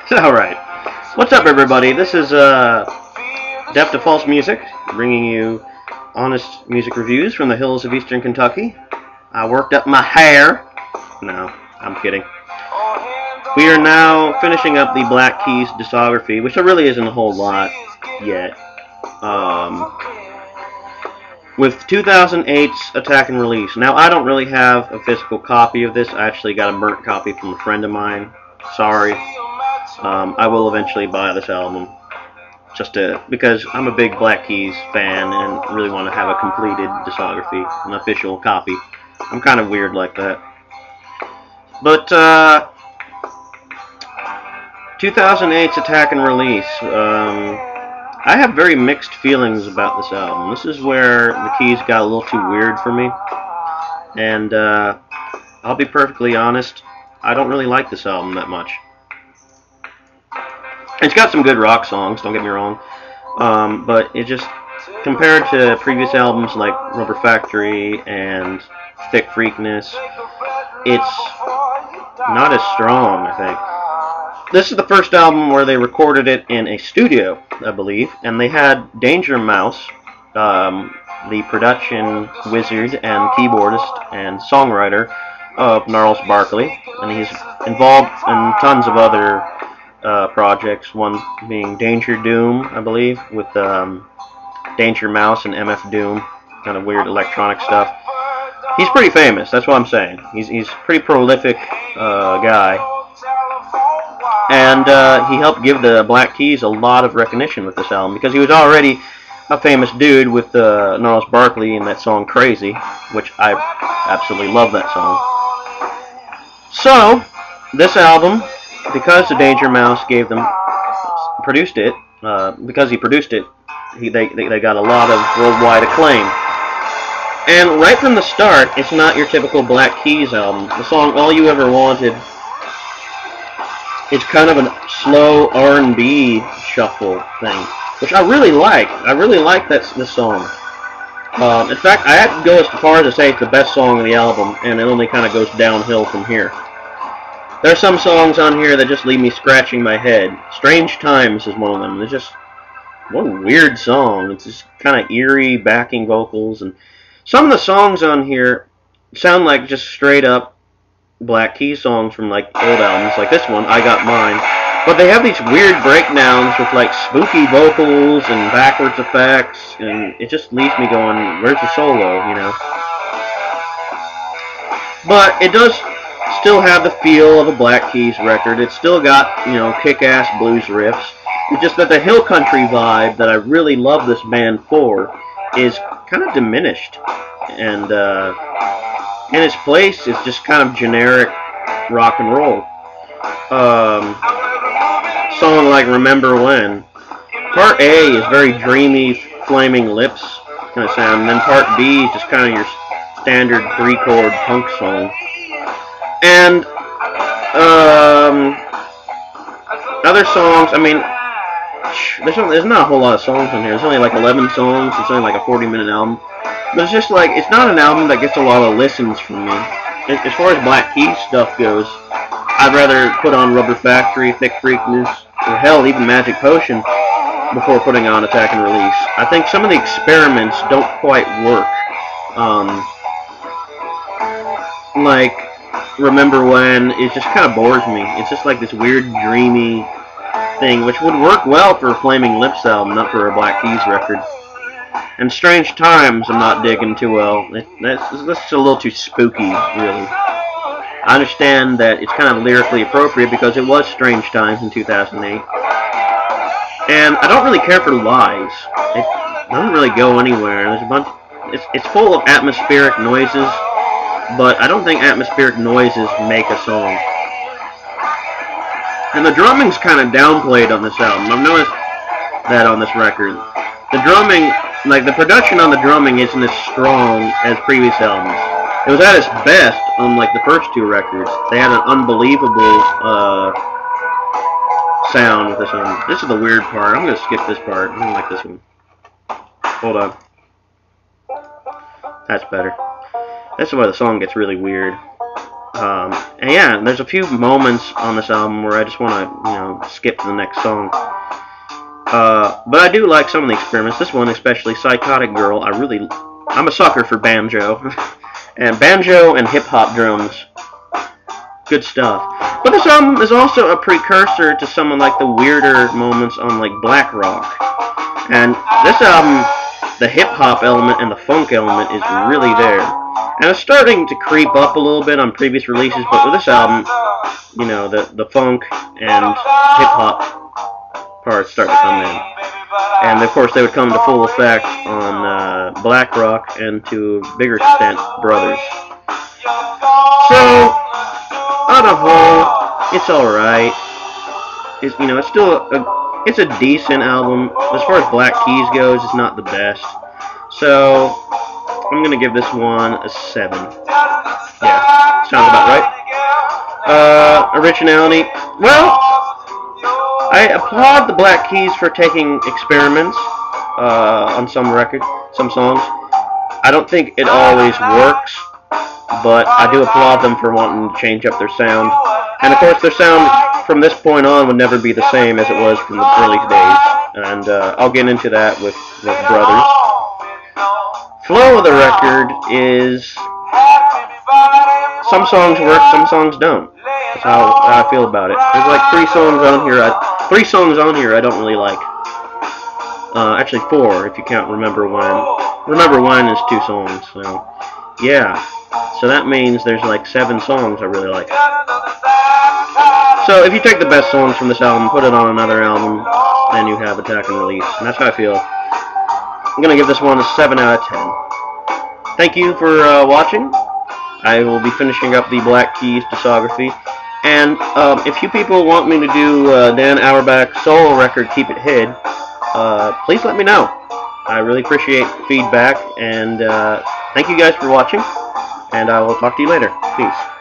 Alright. What's up, everybody? This is Deaf to False Music, bringing you honest music reviews from the hills of eastern Kentucky. I worked up my hair. No, I'm kidding. We are now finishing up the Black Keys discography, which there really isn't a whole lot yet. With 2008's Attack and Release. Now, I don't really have a physical copy of this. I actually got a burnt copy from a friend of mine. Sorry. I will eventually buy this album, because I'm a big Black Keys fan and really want to have a completed discography, an official copy. I'm kind of weird like that. But 2008's Attack and Release. I have very mixed feelings about this album. This is where the Keys got a little too weird for me. And I'll be perfectly honest, I don't really like this album that much. It's got some good rock songs, don't get me wrong. But it just, compared to previous albums like Rubber Factory and Thick Freakness, it's not as strong, I think. This is the first album where they recorded it in a studio, I believe, and they had Danger Mouse, the production wizard and keyboardist and songwriter of Gnarls Barkley, and he's involved in tons of other projects, one being Danger Doom, I believe, with Danger Mouse and MF Doom, kind of weird electronic stuff. He's pretty famous, that's what I'm saying. He's a pretty prolific guy. And he helped give the Black Keys a lot of recognition with this album, because he was already a famous dude with Gnarls Barkley and that song Crazy, which I absolutely love that song. So, this album, because the Danger Mouse produced it, because he produced it, they got a lot of worldwide acclaim. And right from the start, it's not your typical Black Keys album. The song All You Ever Wanted, it's kind of a slow R&B shuffle thing, which I really like. I really like this song. In fact, I have to go as far as to say it's the best song of the album, and it only kind of goes downhill from here. There are some songs on here that just leave me scratching my head. Strange Times is one of them. It's just, what a weird song. It's just kind of eerie backing vocals, and some of the songs on here sound like just straight up Black Keys songs from like old albums, like this one, I Got Mine. But they have these weird breakdowns with like spooky vocals and backwards effects, and it just leaves me going, where's the solo, you know? But it does still have the feel of a Black Keys record. It's still got, you know, kick-ass blues riffs. It's just that the hill country vibe that I really love this band for is kind of diminished. And in its place, it's just kind of generic rock and roll. Song like Remember When. Part A is very dreamy, Flaming Lips kind of sound, and then Part B is just kind of your standard 3-chord punk song. And other songs, I mean, there's not a whole lot of songs on here. There's only like 11 songs. It's only like a 40-minute album. But it's just like, it's not an album that gets a lot of listens from me. As far as Black Keys stuff goes, I'd rather put on Rubber Factory, Thick Freakness, or hell, even Magic Potion before putting on Attack and Release. I think some of the experiments don't quite work. Like Remember When, it just kind of bores me. It's just like this weird, dreamy thing, which would work well for a Flaming Lips album, not for a Black Keys record. And Strange Times I'm not digging too well. That's a little too spooky, really. I understand that it's kind of lyrically appropriate because it was Strange Times in 2008. And I don't really care for Lies. It doesn't really go anywhere. There's a bunch. It's full of atmospheric noises, but I don't think atmospheric noises make a song. And the drumming's kind of downplayed on this album. I've noticed that on this record. The drumming, like the production on the drumming isn't as strong as previous albums. It was at its best on like the first two records. They had an unbelievable sound with this one. This is the weird part. I'm going to skip this part. I don't like this one. Hold on. That's better. This is where the song gets really weird. And yeah, there's a few moments on this album where I just want to, skip to the next song. But I do like some of the experiments. This one, especially Psychotic Girl, I'm a sucker for banjo. And banjo and hip-hop drums. Good stuff. But this album is also a precursor to some of like the weirder moments on like Black Rock. And this album, the hip-hop element and the funk element is really there. And it's starting to creep up a little bit on previous releases, but with this album, the funk and hip-hop parts start to come in. And of course they would come to full effect on Black Rock and to a bigger extent, Brothers. So, on a whole, it's alright. It's still it's a decent album. As far as Black Keys goes, it's not the best. So, I'm going to give this one a 7. Yeah, sounds about right. Originality. Well, I applaud the Black Keys for taking experiments on some songs. I don't think it always works, but I do applaud them for wanting to change up their sound. And of course, their sound from this point on would never be the same as it was from the early days. And I'll get into that with Brothers. Flow of the record is some songs work, some songs don't. That's how I feel about it. There's like 3 songs on here I don't really like. Actually 4 if you count Remember When. Remember When is 2 songs, so yeah. So that means there's like 7 songs I really like. So if you take the best songs from this album, put it on another album, then you have Attack and Release. And that's how I feel. I'm going to give this one a 7 out of 10. Thank you for watching. I will be finishing up the Black Keys discography. And if you people want me to do Dan Auerbach's solo record, Keep It Hid, please let me know. I really appreciate feedback. And thank you guys for watching. And I will talk to you later. Peace.